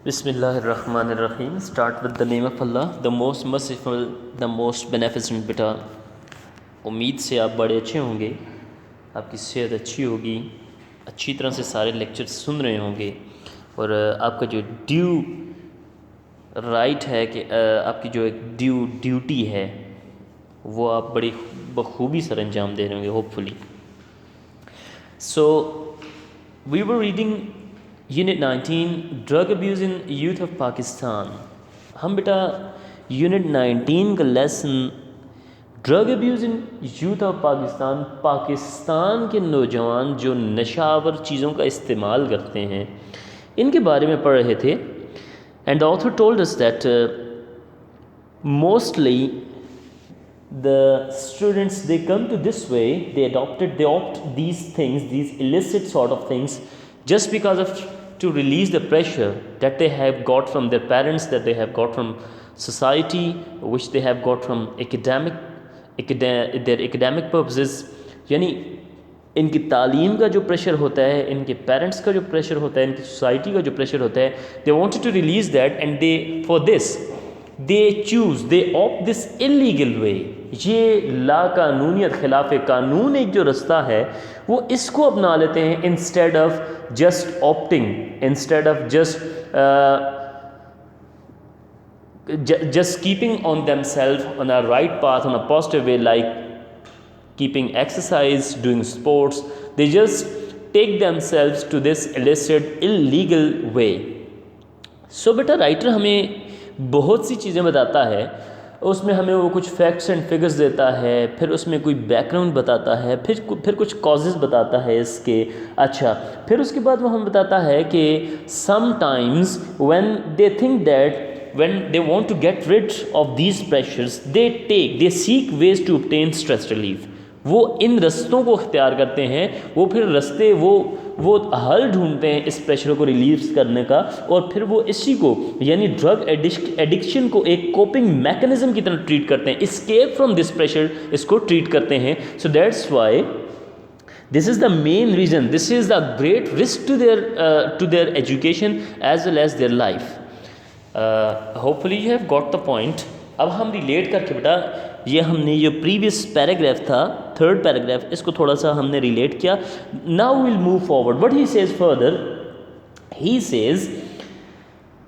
بسم اللہ الرحمن الرحیم. Start with the name of Allah, the most merciful, the most beneficent. بیٹا امید سے آپ بڑے اچھے ہوں گے, آپ کی صحت اچھی ہوگی, اچھی طرح سے سارے لیکچر سن رہے ہوں گے, اور آپ کا جو ڈیو رائٹ ہے کہ آپ کی جو ایک ڈیوٹی ہے وہ آپ بڑی بخوبی سر انجام دے رہے ہوں گے hopefully. So we are reading unit 19 drug abuse in youth of Pakistan. ہم بیٹا یونٹ 19 کا lesson drug abuse in youth of Pakistan, Pakistan کے نوجوان جو نشہ آور چیزوں کا استعمال کرتے ہیں ان کے بارے میں پڑھ رہے تھے. And the author told us that mostly the students, they come to this way, they opt these things, these illicit sort of things, just because of to release the pressure that they have got from their parents, that they have got from society, which they have got from their academic purposes. یعنی ان کی تعلیم کا جو pressure ہوتا ہے, ان کے parents کا جو پریشر ہوتا ہے, ان کی سوسائٹی کا جو پریشر ہوتا ہے, they wanted to release that, and they for this they opt this illegal way. یہ لا قانونیت, خلاف قانون ایک جو رستہ ہے وہ اس کو اپنا لیتے ہیں instead of just opting, instead of just keeping on themselves on a right path, on a positive way, like keeping exercise, doing sports. They just take themselves to this illicit, illegal way. So beta writer ہمیں بہت سی چیزیں بتاتا ہے, اس میں ہمیں وہ کچھ facts and figures دیتا ہے, پھر اس میں کوئی بیک گراؤنڈ بتاتا ہے, پھر کچھ کازز بتاتا ہے اس کے. اچھا, پھر اس کے بعد وہ ہمیں بتاتا ہے کہ some times when they think that when they want to get rid of these pressures, they seek ways to obtain stress relief. وہ ان رستوں کو اختیار کرتے ہیں, وہ پھر رستے وہ حل ڈھونڈتے ہیں اس پریشر کو ریلیز کرنے کا, اور پھر وہ اسی کو یعنی ڈرگ ایڈکشن کو ایک کوپنگ میکنزم کی طرح ٹریٹ کرتے ہیں, اسکیپ فرام دس پریشر اس کو ٹریٹ کرتے ہیں. So that's why this is the main reason, this is the great risk to their education as well as their life. Hopefully you have got the point. اب ہم relate کر کے بیٹا یہ ہم نے جو پریویس پیراگراف تھا, تھرڈ پیراگراف, اس کو تھوڑا سا ہم نے ریلیٹ کیا. Now we'll move forward. What he says further, he says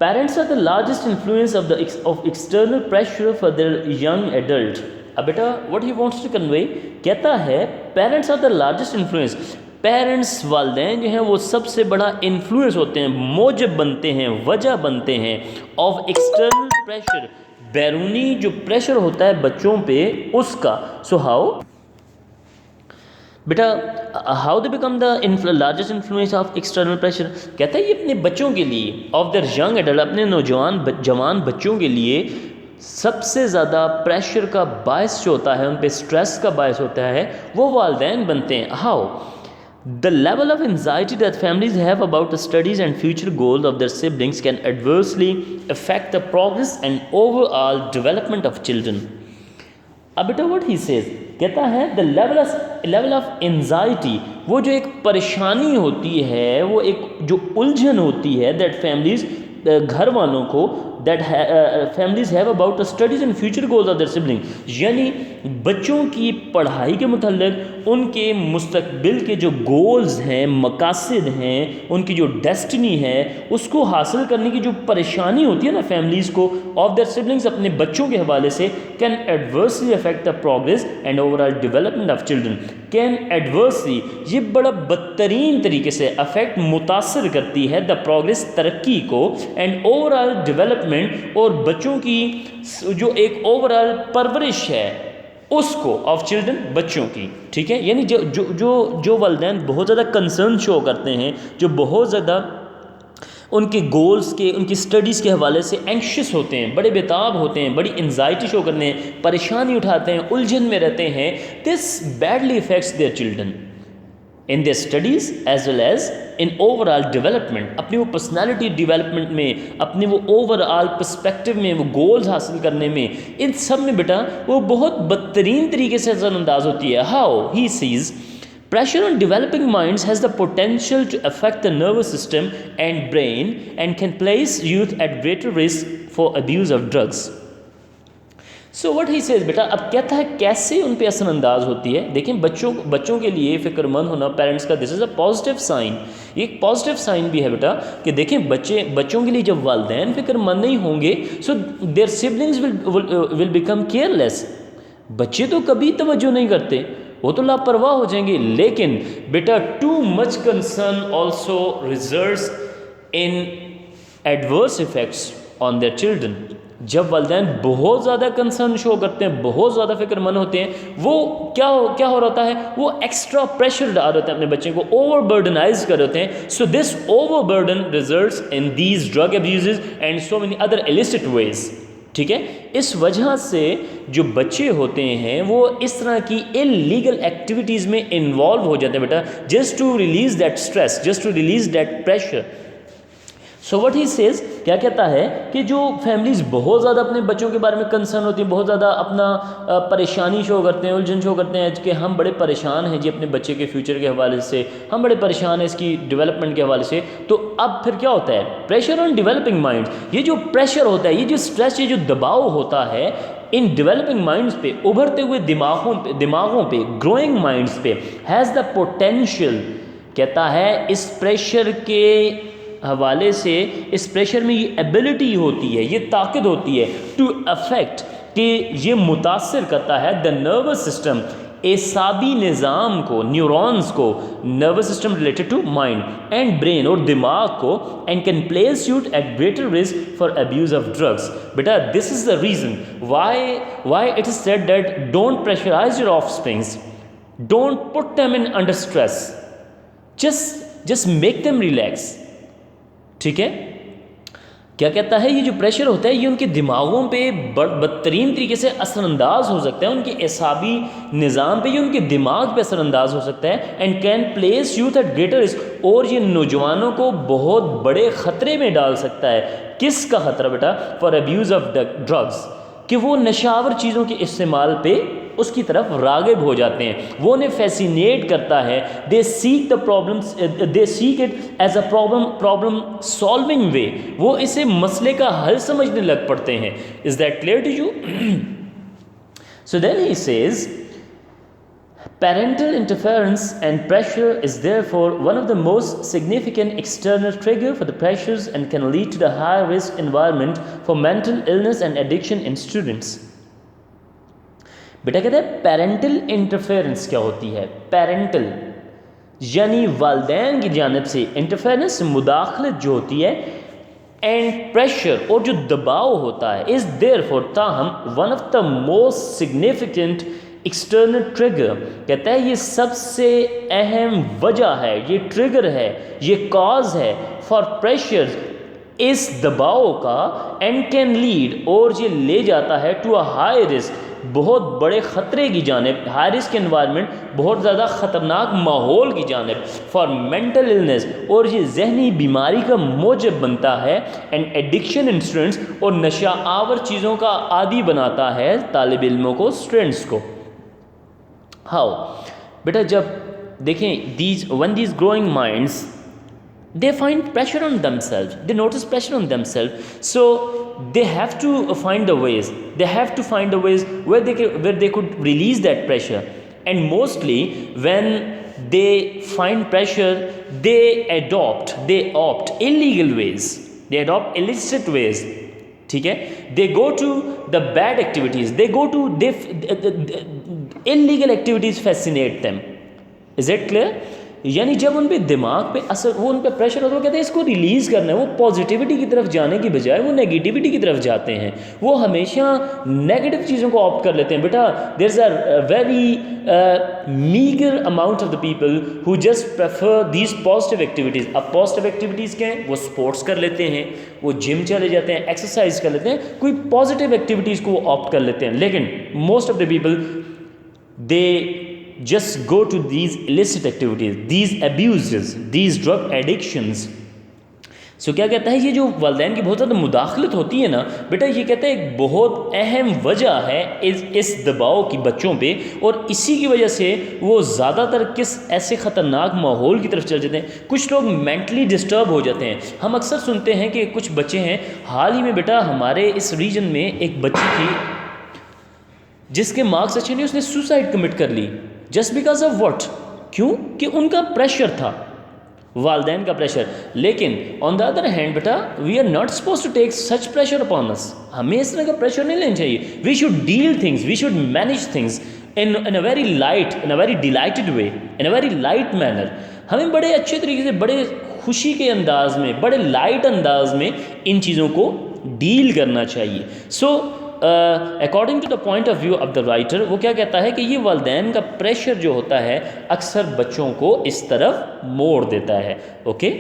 parents are the largest influence of external pressure for their young adult. اب بیٹا what he wants to convey, کہتا ہے parents are the largest influence. Parents, والدین جو ہیں وہ سب سے بڑا انفلوئنس ہوتے ہیں, موجب بنتے ہیں, وجہ بنتے ہیں آف ایکسٹرنل پریشر, بیرونی جو پریشر ہوتا ہے بچوں پہ اس کا. So how beta how they become the largest influence of external pressure. کہتا ہے یہ اپنے بچوں کے لیے, آف دیئر ینگ ایڈلٹ, اپنے جوان بچوں کے لیے سب سے زیادہ پریشر کا باعث جو ہوتا ہے, ان پہ اسٹریس کا باعث ہوتا ہے, وہ والدین بنتے ہیں. How the level of anxiety that families have about the studies and future goals of their siblings can adversely affect the progress and overall development of children. اب بیٹا what he says, کہتا ہے the level of anxiety, وہ جو ایک پریشانی ہوتی ہے, وہ ایک جو الجھن ہوتی ہے that families, گھر والوں کو, that families have about the studies and future goals of their siblings, یعنی بچوں کی پڑھائی کے متعلق ان کے مستقبل کے جو گولز ہیں, مقاصد ہیں, ان کی جو ڈیسٹنی ہے, اس کو حاصل کرنے کی جو پریشانی ہوتی ہے نا فیملیز کو, آف دیئر سبلنگس, اپنے بچوں کے حوالے سے, can adversely affect the progress and over all development of children. Can adversely, یہ بڑا بدترین طریقے سے افیکٹ, متاثر کرتی ہے دا پروگرس, ترقی کو, اینڈ اوور آل ڈیولپمنٹ, اور بچوں کی جو ایک اوور آل پرورش ہے اس کو, آف چلڈرن, بچوں کی. ٹھیک ہے, یعنی جو والدین بہت زیادہ کنسرن شو کرتے ہیں, جو بہت زیادہ ان کے گولز کے, ان کی اسٹڈیز کے حوالے سے اینکشس ہوتے ہیں, بڑے بیتاب ہوتے ہیں, بڑی انزائٹی شو کرتے ہیں, پریشانی اٹھاتے ہیں, الجھن میں رہتے ہیں, this badly affects their children in their studies as well as in overall development. اپنی وہ پرسنالٹی ڈیولپمنٹ میں, اپنی وہ overall perspective میں, وہ گولز حاصل کرنے میں, ان سب میں بیٹا وہ بہت بدترین طریقے سے اثر انداز ہوتی ہے. How he sees Pressure on developing minds has the potential to affect the nervous system and brain and can place youth at greater risk for abuse of drugs. So what he says, بیٹا اب کہتا ہے کیسے ان پہ اثر انداز ہوتی ہے. دیکھیں بچوں کے لیے فکر مند ہونا پیرنٹس کا دس از اے پازیٹیو سائن. یہ ایک پازیٹیو سائن بھی ہے بیٹا کہ دیکھیں بچوں کے لیے جب والدین فکر مند نہیں ہوں گے so their siblings will become careless. بچے تو کبھی توجہ نہیں کرتے, وہ تو لاپرواہ ہو جائیں گے. لیکن بیٹا too much concern also results in adverse effects on their children. جب والدین بہت زیادہ کنسرن شو کرتے ہیں, بہت زیادہ فکر مند ہوتے ہیں, وہ کیا ہو رہا ہے, وہ ایکسٹرا پریشر ڈال رہتے ہیں اپنے بچے کو, اوور برڈنائز کر رہتے ہیں. So this over burden results in these drug abuses and so many other illicit ways. ٹھیک ہے, اس وجہ سے جو بچے ہوتے ہیں وہ اس طرح کی انلیگل ایکٹیویٹیز میں انوالو ہو جاتے ہیں بیٹا, just to release that stress, just to release that pressure. So what he says, کیا کہتا ہے کہ جو فیملیز بہت زیادہ اپنے بچوں کے بارے میں کنسرن ہوتی ہیں, بہت زیادہ اپنا پریشانی شو کرتے ہیں, الجھن شو کرتے ہیں کہ ہم بڑے پریشان ہیں جی اپنے بچے کے فیوچر کے حوالے سے, ہم بڑے پریشان ہیں اس کی ڈیولپمنٹ کے حوالے سے. تو اب پھر کیا ہوتا ہے, پریشر آن ڈیولپنگ مائنڈ. یہ جو پریشر ہوتا ہے, یہ جو اسٹریس, یہ جو دباؤ ہوتا ہے ان ڈیولپنگ مائنڈس پہ, ابھرتے ہوئے دماغوں پہ, گروئنگ مائنڈس پہ, ہیز دا پوٹینشیل. کہتا ہے اس پریشر کے حوالے سے, اس پریشر میں یہ ایبلٹی ہوتی ہے, یہ طاقت ہوتی ہے ٹو افیکٹ, کہ یہ متاثر کرتا ہے دا نروس سسٹم, اعصابی نظام کو, نیورونز کو, nervous system related to mind and brain, اور دماغ کو, and can place you at greater risk for abuse of drugs. بیٹا this is the reason why it is said that don't pressurize your offsprings, don't put them in under stress, just make them relax. ٹھیک ہے, کیا کہتا ہے یہ جو pressure ہوتا ہے یہ ان کے دماغوں پہ بدترین طریقے سے اثر انداز ہو سکتا ہے, ان کے اعصابی نظام پہ, یہ ان کے دماغ پہ اثر انداز ہو سکتا ہے, and can place youth at greater risk, اور یہ نوجوانوں کو بہت بڑے خطرے میں ڈال سکتا ہے. کس کا خطرہ بیٹا, فار ابیوز آف ڈرگس, کہ وہ نشاور چیزوں کے استعمال پہ اس کی طرف راغب ہو جاتے ہیں, وہ انہیں فیسینیٹ کرتا ہے. They seek the problems, they seek it as a problem solving way, وہ اسے مسئلے کا حل سمجھنے لگ پڑتے ہیں. Is that clear to you? So then he says parental interference and pressure is therefore one of the most significant external trigger for the pressures and can lead to the high risk environment for mental illness and addiction in students. بیٹا کہتے ہیں parental interference کیا ہوتی ہے. Parental یعنی والدین کی جانب سے, انٹرفیئرنس مداخلت جو ہوتی ہے, اینڈ پریشر اور جو دباؤ ہوتا ہے, از therefore تاہم one of the most significant external trigger. کہتا ہے یہ سب سے اہم وجہ ہے, یہ ٹریگر ہے, یہ کاز ہے فار پریشر, اس دباؤ کا, اینڈ کین لیڈ, اور یہ لے جاتا ہے ٹو اے ہائی رسک, بہت بڑے خطرے کی جانب, ہائی رسک انوائرمنٹ, بہت زیادہ خطرناک ماحول کی جانب, فار مینٹل النس, اور یہ ذہنی بیماری کا موجب بنتا ہے, اینڈ ایڈکشن ان اسٹوڈنٹس, اور نشہ آور چیزوں کا عادی بناتا ہے طالب علموں کو, اسٹوڈنٹس کو. ہاؤ بیٹا, جب دیکھیں when these growing minds they find pressure on themselves, they notice pressure on themselves, so they have to find the ways, where they could release that pressure. And mostly when they find pressure they opt illegal ways, they adopt illicit ways. ٹھیک ہے, they go to the bad activities, they go to illegal activities fascinate them. Is that clear? یعنی جب ان پہ دماغ پہ اثر, وہ ان پہ پریشر ہوتا ہے, وہ کہتے ہیں اس کو ریلیز کرنا ہے, وہ پازیٹیوٹی کی طرف جانے کی بجائے وہ نیگیٹیوٹی کی طرف جاتے ہیں, وہ ہمیشہ نیگیٹو چیزوں کو آپٹ کر لیتے ہیں. بیٹا there is a very meagre amount of the people who just prefer these positive activities. اب پازیٹیو ایکٹیویٹیز کیا ہیں, وہ اسپورٹس کر لیتے ہیں, وہ جم چلے جاتے ہیں, ایکسرسائز کر لیتے ہیں, کوئی پازیٹیو ایکٹیویٹیز کو وہ آپٹ کر لیتے ہیں. لیکن most of the people they just go to these illicit activities, these abuses, these drug addictions. سو کیا کہتا ہے یہ جو والدین کی بہت زیادہ مداخلت ہوتی ہے نا بیٹا، یہ کہتا ہے ایک بہت اہم وجہ ہے اس دباؤ کی بچوں پہ، اور اسی کی وجہ سے وہ زیادہ تر کس ایسے خطرناک ماحول کی طرف چل جاتے ہیں. کچھ لوگ مینٹلی ڈسٹرب ہو جاتے ہیں. ہم اکثر سنتے ہیں کہ کچھ بچے ہیں، حال ہی میں بیٹا ہمارے اس ریجن میں ایک بچی تھی جس کے مارکس اچھے نہیں، اس نے سوسائڈ کمٹ کر لی جسٹ بیکاز آف واٹ. کیوں؟ کہ ان کا پریشر تھا، والدین کا پریشر. لیکن آن دا ادر ہینڈ بیٹا we are not suppose to take such pressure upon us. ہمیں اس طرح کا پریشر نہیں لینا چاہیے. We should deal things, we should manage things in a very light, in a very delighted way, in a very light manner. ہمیں بڑے اچھے طریقے سے، بڑے خوشی کے انداز میں، بڑے لائٹ انداز میں ان چیزوں کو ڈیل کرنا چاہیے. So according to the point of view of the writer, وہ کیا کہتا ہے کہ یہ والدین کا پریشر جو ہوتا ہے اکثر بچوں کو اس طرف موڑ دیتا ہے. Okay,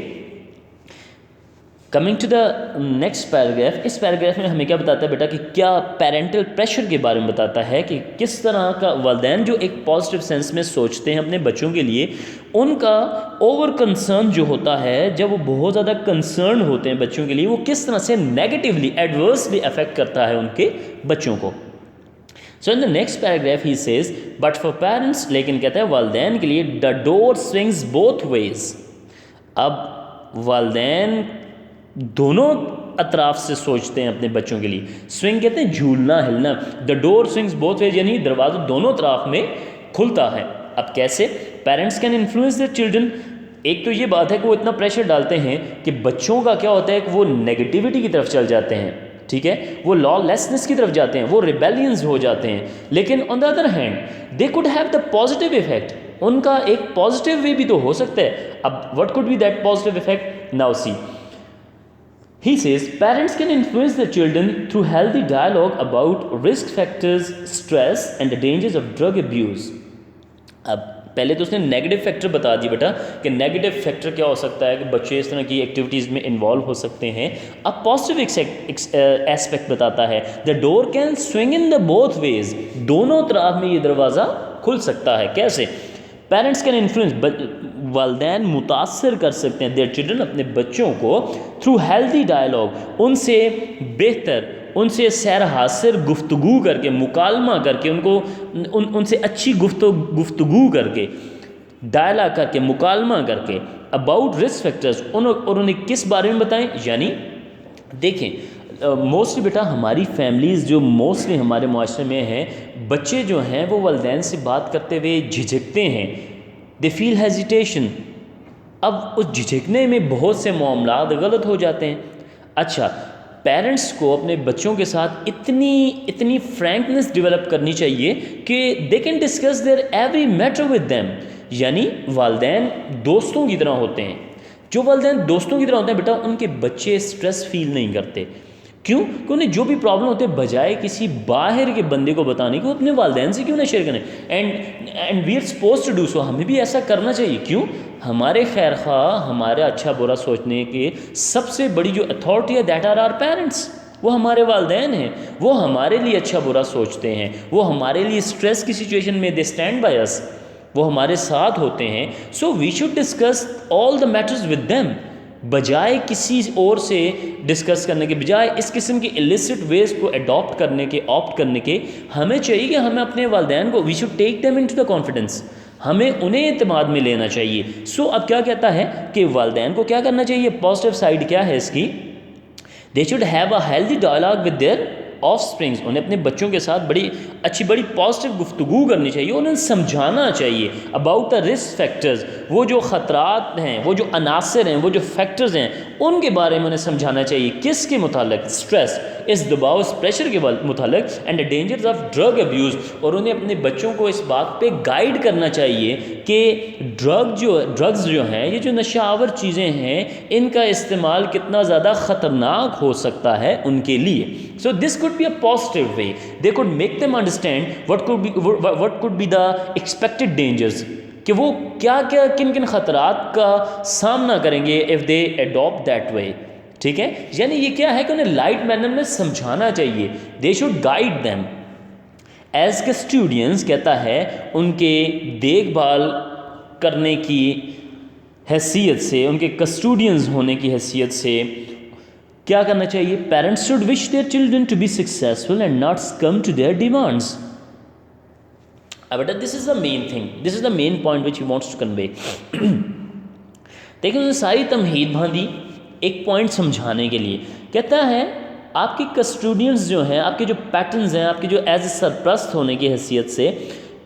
coming to the next paragraph. اس پیراگراف میں ہمیں کیا بتاتا ہے بیٹا کہ کیا پیرنٹل پریشر کے بارے میں بتاتا ہے کہ کس طرح کا والدین جو ایک پازیٹیو سینس میں سوچتے ہیں اپنے بچوں کے لیے، ان کا اوور کنسرن جو ہوتا ہے، جب وہ بہت زیادہ کنسرن ہوتے ہیں بچوں کے لیے، وہ کس طرح سے نیگیٹیولی، ایڈورسلی افیکٹ کرتا ہے ان کے بچوں کو. So in the next paragraph he says but for parents, لیکن کہتا ہے والدین کے لیے دا ڈور سوئنگز بوتھ ویز. اب والدین دونوں اطراف سے سوچتے ہیں اپنے بچوں کے لیے. سوئنگ کہتے ہیں جھولنا، ہلنا. دا ڈور سوئنگز بوتھ ویز یعنی دروازہ دونوں اطراف میں کھلتا ہے. اب کیسے؟ Parents can influence their children. ایک تو یہ بات ہے کہ وہ اتنا پریشر ڈالتے ہیں کہ بچوں کا کیا ہوتا ہے کہ وہ نیگیٹیوٹی کی طرف چل جاتے ہیں. ٹھیک ہے، وہ لا لیسنس کی طرف جاتے ہیں، وہ ریبیلینز ہو جاتے ہیں. لیکن on the other hand they could have the positive effect. ان کا ایک پازیٹیو وے بھی تو ہو سکتا ہے. اب what could be that positive effect? Now see he says parents can influence their children through healthy dialogue about risk factors, stress and the dangers of drug abuse. اب پہلے تو اس نے نیگیٹو فیکٹر بتا دی بیٹا کہ نیگیٹو فیکٹر کیا ہو سکتا ہے کہ بچے اس طرح کی ایکٹیویٹیز میں انوالو ہو سکتے ہیں. اب پازیٹیو ایسپیکٹ بتاتا ہے the door can swing in the both ways. دونوں طرف میں یہ دروازہ کھل سکتا ہے. کیسے؟ پیرنٹس کین انفلوئنس، والدین متاثر کر سکتے ہیں دیئر چلڈرن، اپنے بچوں کو تھرو ہیلدی ڈائلاگ، ان سے بہتر، ان سے سیر حاصل گفتگو کر کے، مکالمہ کر کے، ان کو ان سے اچھی گفتگو کر کے، ڈائلاگ کر کے، مکالمہ کر کے، اباؤٹ رسک فیکٹرز. اور انہیں کس بارے میں بتائیں؟ یعنی دیکھیں موسٹلی بیٹا ہماری فیملیز جو موسٹلی ہمارے معاشرے میں ہیں، بچے جو ہیں وہ والدین سے بات کرتے ہوئے جھجکتے ہیں. دے فیل ہیزیٹیشن. اب اس جھجکنے میں بہت سے معاملات غلط ہو جاتے ہیں. اچھا، پیرنٹس کو اپنے بچوں کے ساتھ اتنی فرینکنس ڈیولپ کرنی چاہیے کہ they can discuss their every matter with them. یعنی والدین دوستوں کی طرح ہوتے ہیں. جو والدین دوستوں کی طرح ہوتے ہیں بیٹا ان کے بچے اسٹریس فیل نہیں کرتے. کیوں؟ کہ انہیں جو بھی پرابلم ہوتے ہیں بجائے کسی باہر کے بندے کو بتانے کو اپنے والدین سے کیوں نہ شیئر کریں. And we are suppose to do so. ہمیں بھی ایسا کرنا چاہیے. کیوں؟ ہمارے خیر خواہ، ہمارا اچھا برا سوچنے کے سب سے بڑی جو اتھارٹی ہے دیٹ آر آور پیرنٹس. وہ ہمارے والدین ہیں. وہ ہمارے لیے اچھا برا سوچتے ہیں. وہ ہمارے لیے اسٹریس کی سچویشن میں دے اسٹینڈ بائی اس. وہ ہمارے ساتھ ہوتے ہیں. So we should discuss all the matters with them, بجائے کسی اور سے ڈسکس کرنے کے، بجائے اس قسم کے illicit ویز کو اڈاپٹ کرنے کے، آپٹ کرنے کے. ہمیں چاہیے کہ ہمیں اپنے والدین کو we should take them into the confidence. ہمیں انہیں اعتماد میں لینا چاہیے. سو اب کیا کہتا ہے کہ والدین کو کیا کرنا چاہیے؟ پازیٹیو سائڈ کیا ہے اس کی؟ They should have a healthy dialogue with their offsprings. انہیں اپنے بچوں کے ساتھ بڑی اچھی، بڑی پازیٹیو گفتگو کرنی چاہیے. انہیں سمجھانا چاہیے اباؤٹ دا رسک فیکٹرز. وہ جو خطرات ہیں، وہ جو عناصر ہیں، وہ جو فیکٹرز ہیں، ان کے بارے میں انہیں سمجھانا چاہیے. کس کے متعلق؟ اسٹریس، اس دباؤ، اس پریشر کے متعلق. And the dangers of drug abuse. اور انہیں اپنے بچوں کو اس بات پہ گائیڈ کرنا چاہیے کہ ڈرگز جو ہیں، یہ جو نشہ آور چیزیں ہیں، ان کا استعمال کتنا زیادہ خطرناک ہو سکتا ہے ان کے لیے. So this could be a positive way. They could make them understand what could be the expected dangers. کہ وہ کیا کن خطرات کا سامنا کریں گے if they adopt that way. ٹھیک ہے، یعنی یہ کیا ہے کہ انہیں لائٹ مینر میں سمجھانا چاہیے. They should guide them. As custodians کہتا ہے ان کے دیکھ بھال کرنے کی حیثیت سے، ان کے کسٹوڈینز ہونے کی حیثیت سے کیا کرنا چاہیے؟ Parents should wish their children to be successful and not succumb to their demands. بیٹا this is the main thing, this is the main point which he wants to convey. دیکھیں، ساری تمہید باندھی ایک پوائنٹ سمجھانے کے لیے. کہتا ہے آپ کے کسٹوڈینز جو ہیں، آپ کے جو پیٹرنز ہیں، آپ کے جو ایز اے سرپرست ہونے کی حیثیت سے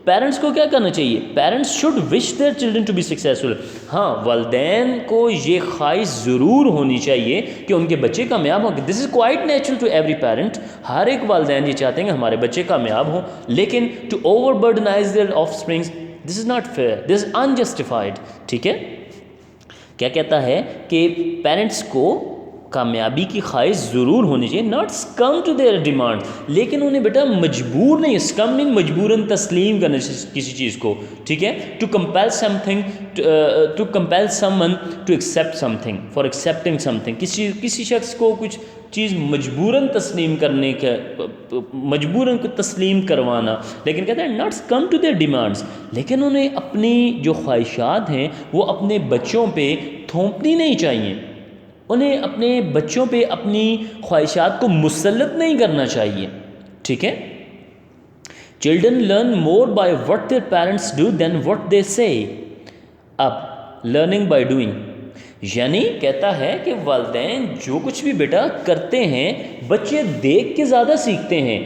پیرنٹس کو کیا کرنا چاہیے؟ Parents should wish their children to be successful. ہاں، والدین کو یہ خواہش ضرور ہونی چاہیے کہ ان کے بچے کامیاب ہوں. This is quite natural to every parent. ہر ایک والدین یہ چاہتے ہیں کہ ہمارے بچے کامیاب ہوں، لیکن to over burdenize their offsprings, this is not fair, this is unjustified. ٹھیک ہے، کیا کہتا ہے کہ پیرنٹس کو کامیابی کی خواہش ضرور ہونی چاہیے، not succumb to their demand, لیکن انہیں بیٹا مجبور نہیں، سکم نہیں مجبوراً تسلیم کرنا کسی چیز کو. ٹھیک ہے، to compel something, to compel someone to accept something, for accepting something, کسی شخص کو کچھ چیز مجبوراً تسلیم کرنے کا، مجبوراً کو تسلیم کروانا. لیکن کہتے ہیں not succumb to their demands, لیکن انہیں اپنی جو خواہشات ہیں وہ اپنے بچوں پہ تھوپنی نہیں چاہیے، انہیں اپنے بچوں پہ اپنی خواہشات کو مسلط نہیں کرنا چاہیے. ٹھیک ہے، children learn more by what their parents do than what they say. اب لرننگ بائی ڈوئنگ، یعنی کہتا ہے کہ والدین جو کچھ بھی بیٹا کرتے ہیں بچے دیکھ کے زیادہ سیکھتے ہیں.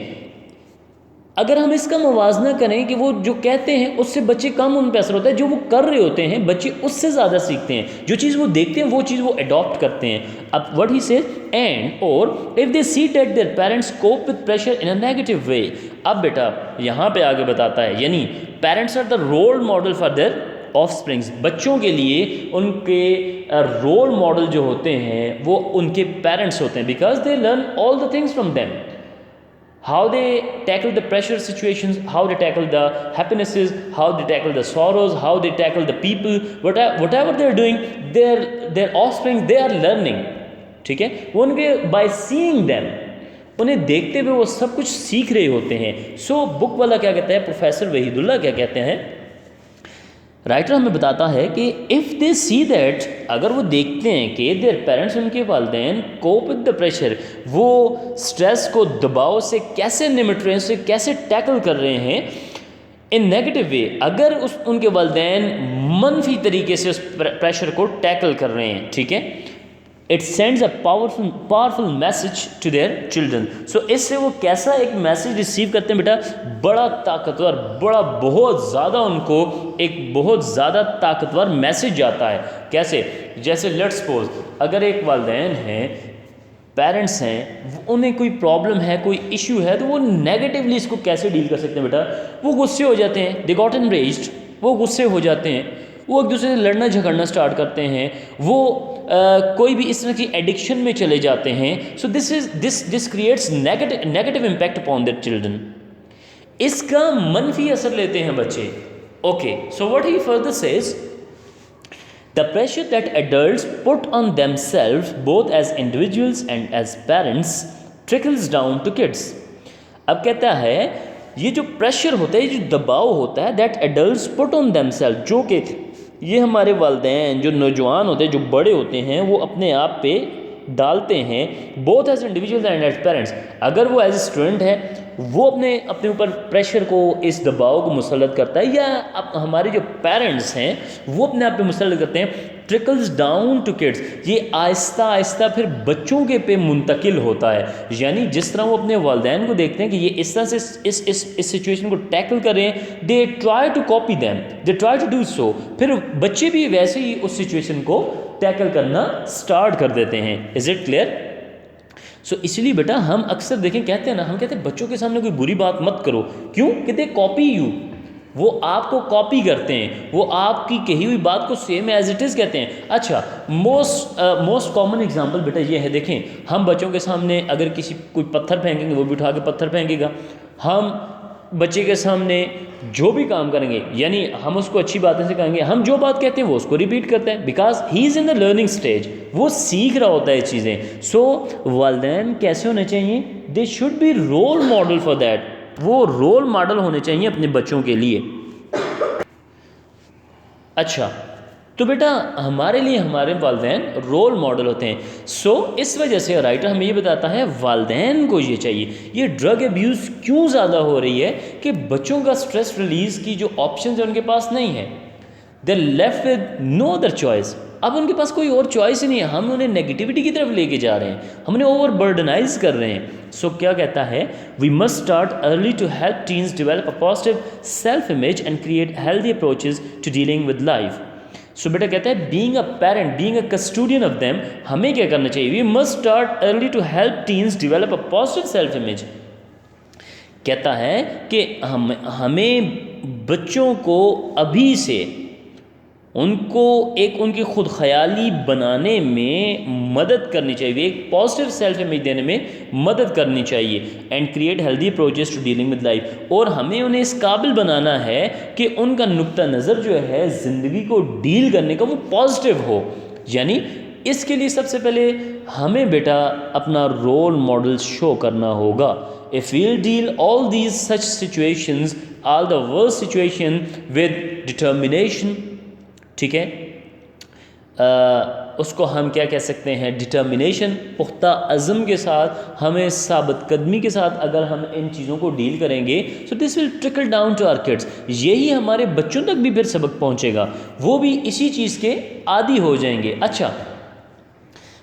اگر ہم اس کا موازنہ کریں کہ وہ جو کہتے ہیں اس سے بچے کم ان پہ اثر ہوتا ہے، جو وہ کر رہے ہوتے ہیں بچے اس سے زیادہ سیکھتے ہیں. جو چیز وہ دیکھتے ہیں وہ چیز وہ اڈاپٹ کرتے ہیں. اب وٹ ہی سیز اینڈ اور if they see that their parents cope with pressure in a negative way. اب بیٹا یہاں پہ آگے بتاتا ہے، یعنی parents are the role model for their offsprings. بچوں کے لیے ان کے رول ماڈل جو ہوتے ہیں وہ ان کے پیرنٹس ہوتے ہیں، because they learn all the things from them. How they tackle the pressure situations, how they tackle the happinesses, how they tackle the sorrows, how they tackle the people, whatever they are doing, their offspring, they are learning. ٹھیک ہے، وہ ان کے by seeing them، انہیں دیکھتے ہوئے وہ سب کچھ سیکھ رہے ہوتے ہیں. سو بک والا کیا کہتا ہے، پروفیسر وحید اللہ کیا کہتے ہیں، رائٹر ہمیں بتاتا ہے کہ اف دے سی دیٹ، اگر وہ دیکھتے ہیں کہ دیئر پیرنٹس، ان کے والدین کوپ ود دا پریشر، وہ سٹریس کو، دباؤ سے کیسے نمٹ رہے ہیں، اسے کیسے ٹیکل کر رہے ہیں ان نیگیٹو وے، اگر ان کے والدین منفی طریقے سے اس پریشر کو ٹیکل کر رہے ہیں. ٹھیک ہے، it sends a powerful message to their children. So اس سے وہ کیسا ایک میسج ریسیو کرتے ہیں بیٹا، بڑا طاقتور، بڑا بہت زیادہ ان کو ایک بہت زیادہ طاقتور میسج آتا ہے. کیسے؟ جیسے لیٹس سپوز اگر ایک والدین ہیں، پیرنٹس ہیں، انہیں کوئی پرابلم ہے، کوئی ایشو ہے، تو وہ نیگیٹیولی اس کو کیسے ڈیل کر سکتے ہیں بیٹا؟ وہ غصے ہو جاتے ہیں، دے گاٹ انریجڈ، وہ غصے ہو جاتے ہیں، وہ ایک دوسرے سے لڑنا جھگڑنا سٹارٹ کرتے ہیں، وہ کوئی بھی اس طرح کی ایڈکشن میں چلے جاتے ہیں. So this creates negative impact upon their children. اس کا منفی اثر لیتے ہیں بچے. Okay, so what he further says, the pressure that adults put on themselves both as individuals and as parents trickles down to kids. اب کہتا ہے یہ جو پریشر ہوتا ہے، یہ جو دباؤ ہوتا ہے، that adults put on themselves، جو کہ یہ ہمارے والدین جو نوجوان ہوتے ہیں، جو بڑے ہوتے ہیں، وہ اپنے آپ پہ ڈالتے ہیں، both as individuals and as parents. اگر وہ ایز اے اسٹوڈنٹ ہے، وہ اپنے اوپر پریشر کو، اس دباؤ کو مسلط کرتا ہے، یا ہمارے جو پیرنٹس ہیں وہ اپنے آپ پہ مسلط کرتے ہیں. ٹرکلز ڈاؤن ٹو کڈس، یہ آہستہ آہستہ پھر بچوں کے پہ منتقل ہوتا ہے. یعنی جس طرح وہ اپنے والدین کو دیکھتے ہیں کہ یہ اس طرح سے اس سچویشن کو ٹیکل کر رہے ہیں، they try to copy them, they try to do so, پھر بچے بھی ویسے ہی اس سچویشن کو ٹیکل کرنا سٹارٹ کر دیتے ہیں. از اٹ کلیئر؟ سو اس لیے بیٹا ہم اکثر دیکھیں، کہتے ہیں نا، ہم کہتے ہیں بچوں کے سامنے کوئی بری بات مت کرو. کیوں؟ کہ دے کاپی یو، وہ آپ کو کاپی کرتے ہیں، وہ آپ کی کہی ہوئی بات کو سیم ایز اٹ از کہتے ہیں. اچھا، موسٹ کامن ایگزامپل بیٹا یہ ہے، دیکھیں ہم بچوں کے سامنے اگر کوئی پتھر پھینکیں گے، وہ بھی اٹھا کے پتھر پھینکے گا. ہم بچے کے سامنے جو بھی کام کریں گے، یعنی ہم اس کو اچھی باتیں سے کہیں گے، ہم جو بات کہتے ہیں وہ اس کو ریپیٹ کرتے ہیں، because he is in the learning stage, وہ سیکھ رہا ہوتا ہے یہ چیزیں. سو والدین کیسے ہونے چاہیے؟ They should be role model for that, وہ رول ماڈل ہونے چاہیے اپنے بچوں کے لیے. اچھا، تو بیٹا ہمارے لیے ہمارے والدین رول ماڈل ہوتے ہیں. سو اس وجہ سے رائٹر ہمیں یہ بتاتا ہے والدین کو یہ چاہیے. یہ ڈرگ ابیوز کیوں زیادہ ہو رہی ہے کہ بچوں کا اسٹریس ریلیز کی جو آپشنز ہیں ان کے پاس نہیں ہے. They left with no other choice. اب ان کے پاس کوئی اور چوائس ہی نہیں ہے. ہم انہیں نیگیٹیوٹی کی طرف لے کے جا رہے ہیں, ہم انہیں اوور برڈنائز کر رہے ہیں. سو کیا کہتا ہے, we must start early to help teens develop a positive self image and create healthy approaches to dealing with life. So بیٹا کہتا ہے being a parent, being a custodian of them, ہمیں کیا کرنا چاہیے, we must start early to help teens develop a positive self image. کہتا ہے کہ ہمیں بچوں کو ابھی سے ان کو ایک ان کی خود خیالی بنانے میں مدد کرنی چاہیے, ایک پازیٹیو سیلف امیج دینے میں مدد کرنی چاہیے. And create healthy approaches to dealing with life. اور ہمیں انہیں اس قابل بنانا ہے کہ ان کا نقطہ نظر جو ہے زندگی کو ڈیل کرنے کا وہ پازیٹیو ہو. یعنی اس کے لیے سب سے پہلے ہمیں بیٹا اپنا رول ماڈل شو کرنا ہوگا. If we'll deal all these such situations, all the worst situation with determination, ٹھیک ہے, اس کو ہم کیا کہہ سکتے ہیں, ڈٹرمنیشن, پختہ عزم کے ساتھ, ہمیں ثابت قدمی کے ساتھ اگر ہم ان چیزوں کو ڈیل کریں گے, so this will trickle down to our kids. یہی ہمارے بچوں تک بھی پھر سبق پہنچے گا, وہ بھی اسی چیز کے عادی ہو جائیں گے. اچھا,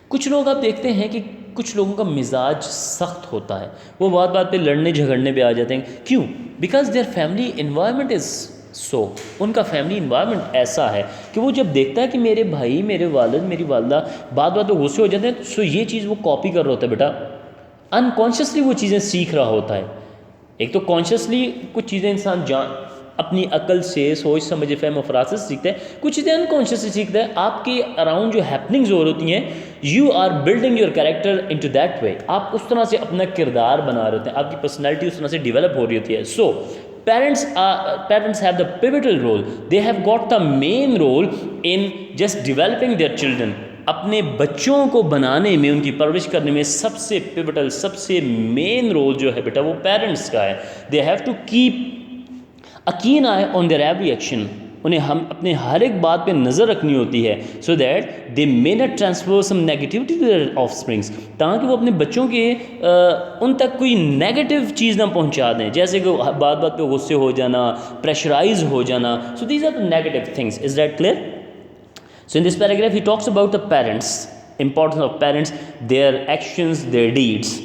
کچھ لوگ آپ دیکھتے ہیں کہ کچھ لوگوں کا مزاج سخت ہوتا ہے, وہ بات بات پہ لڑنے جھگڑنے پہ آ جاتے ہیں. کیوں؟ Because their family environment is so, ان کا فیملی انوائرمنٹ ایسا ہے کہ وہ جب دیکھتا ہے کہ میرے بھائی, میرے والد, میری والدہ بات بات پہ غصے ہو جاتے ہیں, سو یہ چیز وہ کاپی کر رہا ہوتا ہے. بیٹا انکانشیسلی وہ چیزیں سیکھ رہا ہوتا ہے. ایک تو کانشیسلی کچھ چیزیں انسان اپنی عقل سے, سوچ سمجھ فہم و فرات سے سیکھتا ہے, کچھ چیزیں انکانشیسلی سیکھتا ہے. آپ کے اراؤنڈ جو ہیپننگز ہو رہی ہوتی ہیں, you are building your character into that way, آپ اس طرح سے اپنا کردار بنا رہے ہوتے ہیں, آپ کی پرسنالٹی اس طرح سے ڈیولپ ہو رہی ہوتی ہے. سو parents have the pivotal role, they have got the main role in just developing their children. اپنے بچوں کو بنانے میں, ان کی پرورش کرنے میں سب سے پیوٹل, سب سے مین رول جو ہے بیٹا وہ پیرنٹس کا ہے. they have to keep a keen eye on their every action. انہیں ہم اپنے ہر ایک بات پہ نظر رکھنی ہوتی ہے, so that they may not transfer some negativity to their offsprings, تاکہ وہ اپنے بچوں کے ان تک کوئی نیگیٹو چیز نہ پہنچا دیں, جیسے کہ بات بات پہ غصے ہو جانا, پریشرائز ہو جانا. so these are the negative things. Is that clear? So in this paragraph he talks about the parents, importance of parents, their actions, their deeds.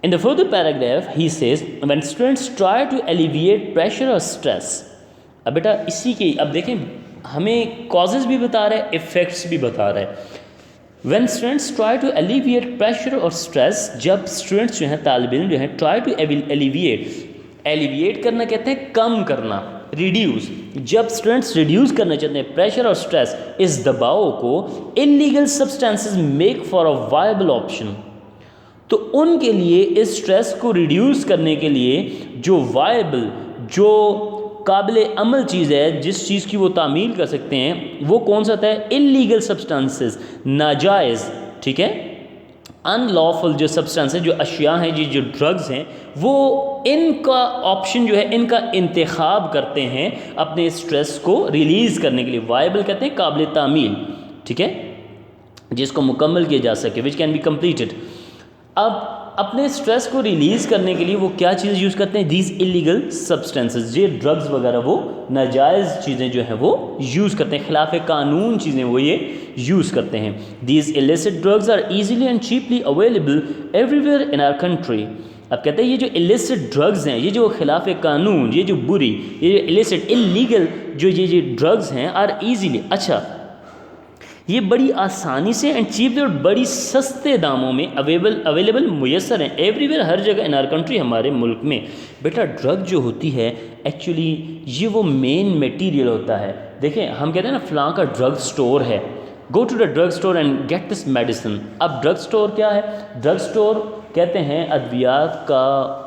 In the further paragraph he says, when students try to alleviate pressure or stress. اب بیٹا اسی کے اب دیکھیں ہمیں causes بھی بتا رہا ہے, ایفیکٹس بھی بتا رہا ہے. when students try to alleviate pressure or stress, جب اسٹوڈنٹس جو ہیں, طالب علم جو ہیں, try to alleviate کرنا کہتے ہیں کم کرنا, ریڈیوس. جب اسٹوڈنٹس ریڈیوس کرنا چاہتے ہیں پریشر اور اسٹریس, اس دباؤ کو, illegal substances make for a viable option. تو ان کے لیے اس اسٹریس کو ریڈیوس کرنے کے لیے جو وائبل, جو قابل عمل چیز ہے, جس چیز کی وہ تعمیل کر سکتے ہیں, وہ کون سا ہوتا ہے, انلیگل سبسٹانسز, ناجائز, ٹھیک ہے, ان لافل جو سبسٹانس جو اشیاء ہیں, جو ڈرگز ہیں, وہ ان کا آپشن جو ہے, ان کا انتخاب کرتے ہیں اپنے اسٹریس کو ریلیز کرنے کے لیے. وائبل کہتے ہیں قابل تعمیل, ٹھیک ہے, جس کو مکمل کیا جا سکے, وچ کین بی کمپلیٹڈ. اب اپنے اسٹریس کو ریلیز کرنے کے لیے وہ کیا چیز یوز کرتے ہیں, دیز انلیگل سبسٹینسز, یہ ڈرگز وغیرہ وہ ناجائز چیزیں جو ہیں وہ یوز کرتے ہیں, خلاف قانون چیزیں وہ یہ یوز کرتے ہیں. These illicit drugs are easily and cheaply available everywhere in our country. اب کہتے ہیں یہ جو illicit drugs ہیں, یہ جو خلاف قانون, یہ جو بری, یہ جو illicit illegal جو یہ ڈرگز ہیں, are easily, اچھا یہ بڑی آسانی سے اینڈ چیپلی اور بڑی سستے داموں میں اویلیبل میسر ہیں, ایوری ویئر, ہر جگہ ان آر کنٹری, ہمارے ملک میں. بیٹا ڈرگ جو ہوتی ہے ایکچولی یہ وہ مین میٹیریل ہوتا ہے. دیکھیں ہم کہتے ہیں نا فلاں کا ڈرگ سٹور ہے, go to the drug store and get this medicine. اب ڈرگ سٹور کیا ہے, ڈرگ سٹور کہتے ہیں ادویات کا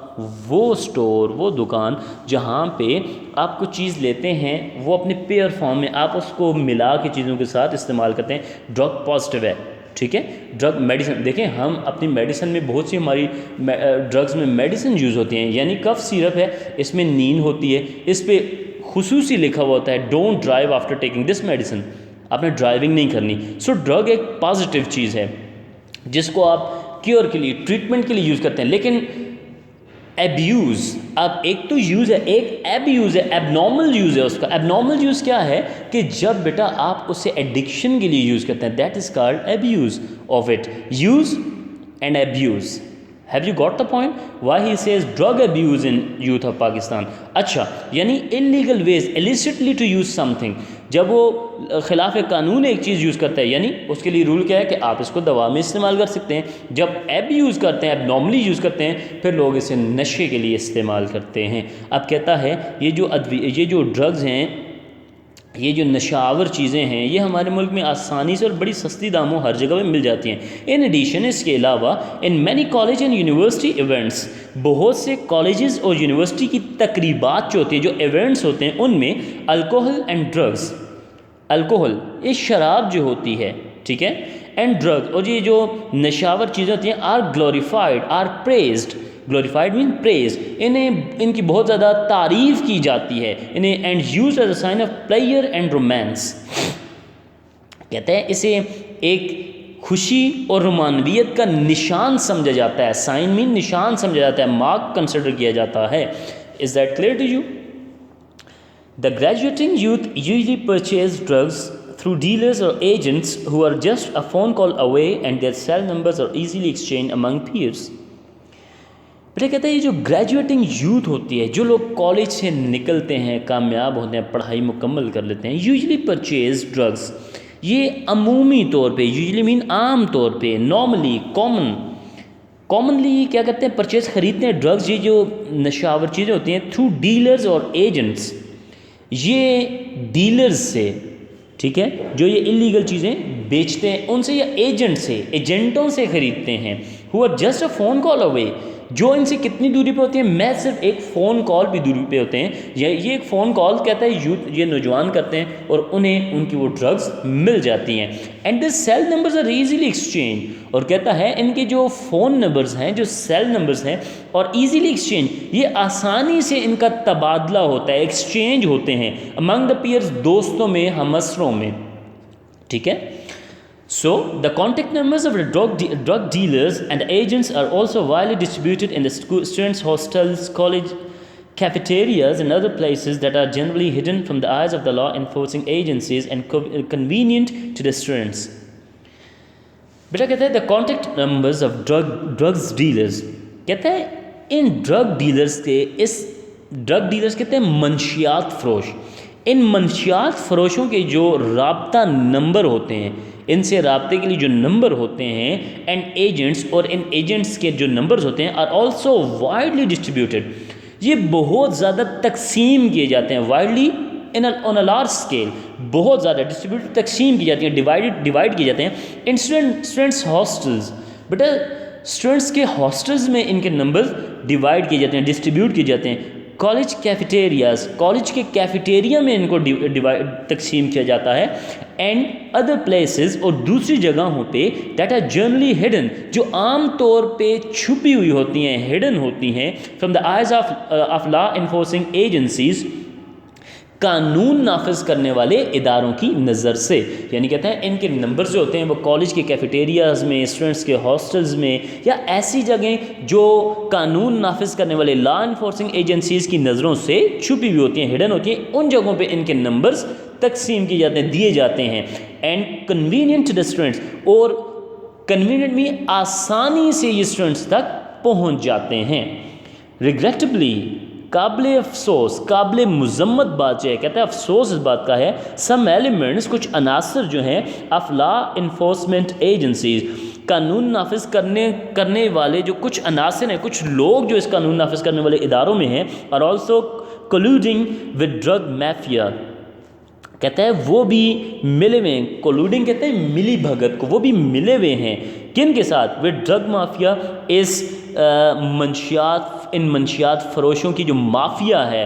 وہ سٹور, وہ دکان جہاں پہ آپ کو چیز لیتے ہیں, وہ اپنے پیئر فارم میں آپ اس کو ملا کے چیزوں کے ساتھ استعمال کرتے ہیں. ڈرگ پازیٹیو ہے, ٹھیک ہے, ڈرگ میڈیسن. دیکھیں ہم اپنی میڈیسن میں بہت سی ہماری ڈرگز میں میڈیسن یوز ہوتی ہیں, یعنی کف سیرپ ہے, اس میں نیند ہوتی ہے, اس پہ خصوصی لکھا ہوا ہوتا ہے don't drive after taking this medicine, آپ نے ڈرائیونگ نہیں کرنی. سو ڈرگ ایک پازیٹیو چیز ہے جس کو آپ کیور کے لیے ٹریٹمنٹ کے لیے یوز کرتے ہیں. لیکن ایبیوز، اب ایک تو یوز ہے، ایک ایب یوز ہے، ایب نارمل یوز ہے اس کا. ایب نارمل یوز کیا ہے کہ جب بیٹا آپ اسے ایڈکشن کے لیے یوز کرتے ہیں، that is called abuse of it. Use and abuse. Have you got the point why he says drug abuse in youth of Pakistan. اچھا، یعنی illegal ways illicitly to use something. جب وہ خلاف قانون ایک چیز یوز کرتا ہے، یعنی اس کے لیے رول کیا ہے کہ آپ اس کو دوا میں استعمال کر سکتے ہیں. جب ایب یوز کرتے ہیں، ایب نارملی یوز کرتے ہیں، پھر لوگ اسے نشے کے لیے استعمال کرتے ہیں. اب کہتا ہے یہ جو ڈرگز ہیں، یہ جو نشہ آور چیزیں ہیں، یہ ہمارے ملک میں آسانی سے اور بڑی سستی داموں ہر جگہ میں مل جاتی ہیں. ان ایڈیشن، اس کے علاوہ in many college and university events, بہت سے کالجز اور یونیورسٹی کی تقریبات جو ہوتی ہیں، جو ایونٹس ہوتے ہیں، ان میں الکوہل اینڈ ڈرگز، الکوہل یہ شراب جو ہوتی ہے، ٹھیک ہے، اینڈ ڈرگ، اور یہ جو نشاور چیزیں ہوتی ہیں، are glorified, are praised. Glorified mean praised, ان کی بہت زیادہ تعریف کی جاتی ہے انہیں. And use as a sign of player and romance. کہتے ہیں اسے ایک خوشی اور رومانویت کا نشان سمجھا جاتا ہے. سائن مین نشان سمجھا جاتا ہے، مارک کنسیڈر کیا جاتا ہے. Is that clear to you? The graduating youth usually purchase drugs through dealers or agents who are just a phone call away, and their cell numbers are easily exchanged among peers. بیٹا کہتا ہے یہ جو graduating youth ہوتی ہے، جو لوگ college سے نکلتے ہیں، کامیاب ہوتے ہیں، پڑھائی مکمل کر لیتے ہیں، یوزلی پرچیز ڈرگس. یہ عمومی طور پہ، یوزلی مین عام طور پہ، نارملی، کامنلی کیا کرتے ہیں؟ پرچیز، خریدتے ہیں ڈرگس، یہ جو نشاور چیزیں ہوتی ہیں، تھرو ڈیلرز اور ایجنٹس. یہ ڈیلرز سے، ٹھیک ہے، جو یہ انلیگل چیزیں بیچتے ہیں ان سے، یا ایجنٹ سے، ایجنٹوں سے خریدتے ہیں. Who are just a phone call away, جو ان سے کتنی دوری پہ ہوتے ہیں؟ میں صرف ایک فون کال بھی دوری پہ ہوتے ہیں. یہ ایک فون کال کہتا ہے یوتھ، یہ نوجوان کرتے ہیں، اور انہیں ان کی وہ ڈرگز مل جاتی ہیں. And the cell numbers are easily exchange, اور کہتا ہے ان کے جو فون نمبرز ہیں، جو سیل نمبرز ہیں، اور ایزیلی ایکسچینج، یہ آسانی سے ان کا تبادلہ ہوتا ہے، ایکسچینج ہوتے ہیں امنگ دا پیئرز، دوستوں میں، ہم اسروں میں. ٹھیک ہے. So, the contact numbers of the drug dealers and agents are also widely distributed in the students' hostels, college cafeterias, and other places that are generally hidden from the eyes of the law enforcing agencies and convenient to the students. بیٹا کہتا ہے the contact numbers of drugs dealers، کہتا ہے ان drug dealers کے، اس drug dealers کہتے ہیں منشیات فروش. ان منشیات فروشوں کے جو رابطہ نمبر ہوتے ہیں، ان سے رابطے کے لیے جو نمبر ہوتے ہیں، اینڈ ایجنٹس، اور ان ایجنٹس کے جو نمبرز ہوتے ہیں، آر آلسو وائڈلی ڈسٹریبیوٹیڈ، یہ بہت زیادہ تقسیم کیے جاتے ہیں. Widely on a large scale, بہت زیادہ ڈسٹریبیوٹیڈ، تقسیم کی جاتی ہیں، ڈیوائڈ کیے جاتے ہیں. ان اسٹوڈنٹس ہاسٹلز، بیٹا اسٹوڈنٹس کے ہاسٹلز میں ان کے نمبر ڈیوائڈ کیے جاتے ہیں، ڈسٹریبیوٹ کیے جاتے ہیں. کالج کیفیٹیریاز، کالج کے کیفیٹیریا میں ان کو تقسیم کیا جاتا ہے. اینڈ ادر پلیسز، اور دوسری جگہوں پہ، دیٹ آر جنرلی ہڈن، جو عام طور پہ چھپی ہوئی ہوتی ہیں، ہڈن ہوتی ہیں، from the eyes of law enforcing agencies, قانون نافذ کرنے والے اداروں کی نظر سے. یعنی کہتے ہیں ان کے نمبرز جو ہوتے ہیں وہ کالج کے کیفیٹیریاز میں، اسٹوڈنٹس کے ہاسٹلز میں، یا ایسی جگہیں جو قانون نافذ کرنے والے لا انفورسنگ ایجنسیز کی نظروں سے چھپی ہوئی ہوتی ہیں، ہڈن ہوتی ہیں، ان جگہوں پہ ان کے نمبرز تقسیم کیے جاتے ہیں، دیے جاتے ہیں. And convenient to the students, اور کنوینئنٹ میں آسانی سے یہ اسٹوڈنٹس تک پہنچ جاتے ہیں. ریگریٹبلی، قابل افسوس، قابل مذمت بات جو ہے، کہتا ہے افسوس اس بات کا ہے، سم ایلیمنٹس، کچھ عناصر جو ہیں، آف لا انفورسمنٹ ایجنسیز، قانون نافذ کرنے والے جو کچھ عناصر ہیں، کچھ لوگ جو اس قانون نافذ کرنے والے اداروں میں ہیں، اور آلسو کولوڈنگ ود ڈرگ مافیا، کہتا ہے وہ بھی ملے ہوئے ہیں. کولوڈنگ کہتے ہیں ملی بھگت کو، وہ بھی ملے ہوئے ہیں کن کے ساتھ؟ ود ڈرگ مافیا، اس منشیات فروشوں کی جو مافیا ہے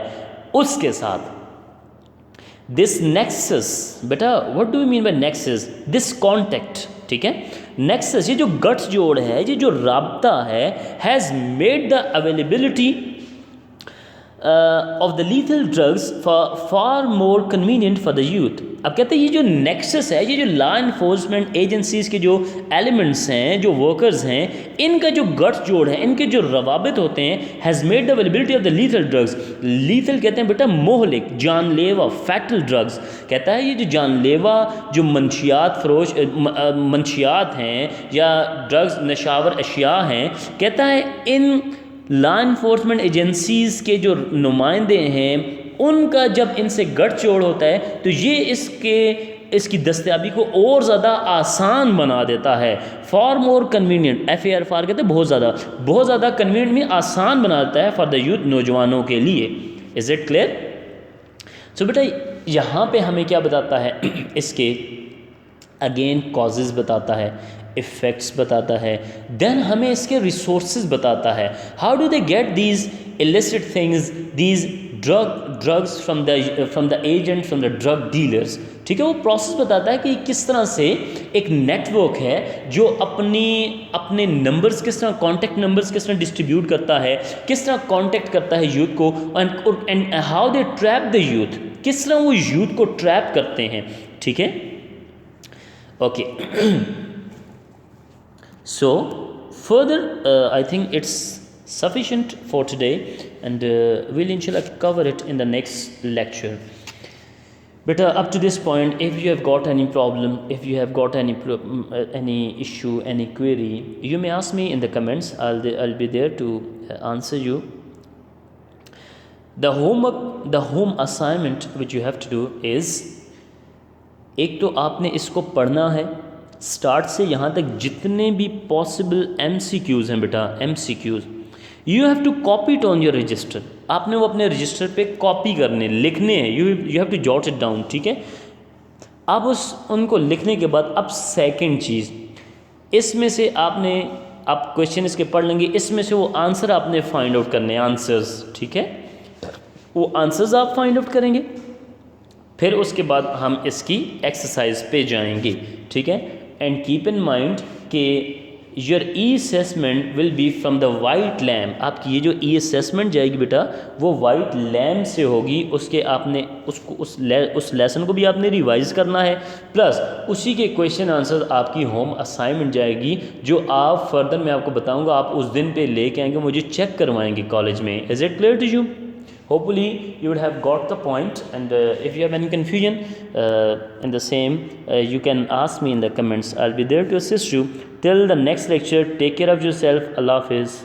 اس کے ساتھ. دس نیکسس، بیٹا what do you mean by nexus? This contact, ٹھیک ہے، نیکسس، یہ جو گٹھ جوڑ ہے، یہ جو رابطہ ہے، has made the availability of the lethal drugs for more convenient for the youth. اب کہتے ہیں یہ جو نیکسس ہے, یہ جو لا انفورسمنٹ ایجنسیز کے جو ایلیمنٹس ہیں, جو ورکرز ہیں, ان کا جو گٹھ جوڑ ہے, ان کے جو روابط ہوتے ہیں, has made the availability of the lethal drugs. Lethal کہتے ہیں بیٹا مہلک, جان لیوا, فیٹل ڈرگس. کہتا ہے یہ جو جان لیوا جو منشیات فروش منشیات ہیں یا ڈرگز نشاور اشیاء ہیں, کہتا ہے ان لا انفورسمنٹ ایجنسیز کے جو نمائندے ہیں ان کا جب ان سے گٹھ جوڑ ہوتا ہے تو یہ اس کی دستیابی کو اور زیادہ آسان بنا دیتا ہے. For more convenient, F A R for کہتے ہیں بہت زیادہ کنوینئنٹ میں آسان بنا دیتا ہے فار دا یوتھ, نوجوانوں کے لیے. از اٹ کلیئر؟ سو بیٹا یہاں پہ ہمیں کیا بتاتا ہے, اس کے اگین کازز بتاتا ہے, افیکٹس بتاتا ہے, دین ہمیں اس کے ریسورسز بتاتا ہے. How do they get these illicit things, these drugs from the agent, from the drug dealers. ٹھیک ہے, وہ پروسیس بتاتا ہے کہ کس طرح سے ایک نیٹ ورک ہے جو اپنے نمبرز کس طرح, کانٹیکٹ نمبرز کس طرح ڈسٹریبیوٹ کرتا ہے, کس طرح کانٹیکٹ کرتا ہے یوتھ کو, and how they trap the youth, کس طرح وہ یوتھ کو ٹریپ کرتے ہیں. ٹھیک ہے, okay. So further I think it's sufficient for today, and we'll inshallah cover it in the next lecture. But up to this point, if you have got any problem, if you have got any issue, any query, you may ask me in the comments. I'll be there to answer you. The home assignment which you have to do is, ایک تو آپ نے اس کو پڑھنا ہے start سے یہاں تک, جتنے بھی پاسبل ایم سی کیوز ہیں بیٹا, M C Qs you have to copy it on your register. آپ نے وہ اپنے رجسٹر پہ کاپی کرنے, لکھنے ہیں, you have to jot it down. ٹھیک ہے, اب ان کو لکھنے کے بعد اب سیکنڈ چیز, اس میں سے آپ کویشچن اس کے پڑھ لیں گے, اس میں سے وہ آنسر آپ نے فائنڈ آؤٹ کرنے, آنسرز. ٹھیک ہے, وہ آنسرز آپ فائنڈ آؤٹ کریں گے, پھر اس کے بعد ہم اس کی ایکسرسائز پہ جائیں گے. ٹھیک ہے, اینڈ کیپ ان مائنڈ کہ your E assessment will be from the white lamp. آپ کی یہ جو ای اسیسمنٹ جائے گی بیٹا وہ وائٹ لیمپ سے ہوگی. اس کے آپ نے اس لیسن کو بھی آپ نے ریوائز کرنا ہے, پلس اسی کے کویشچن آنسر آپ کی ہوم اسائنمنٹ جائے گی, جو آپ فردر میں آپ کو بتاؤں گا, آپ اس دن پہ لے کے آئیں گے, مجھے چیک کروائیں گے کالج میں. Is it clear to you? Hopefully you would have got the point, and if you have any confusion in the same, you can ask me in the comments. I'll be there to assist you. Till the next lecture, take care of yourself. Allah Hafiz.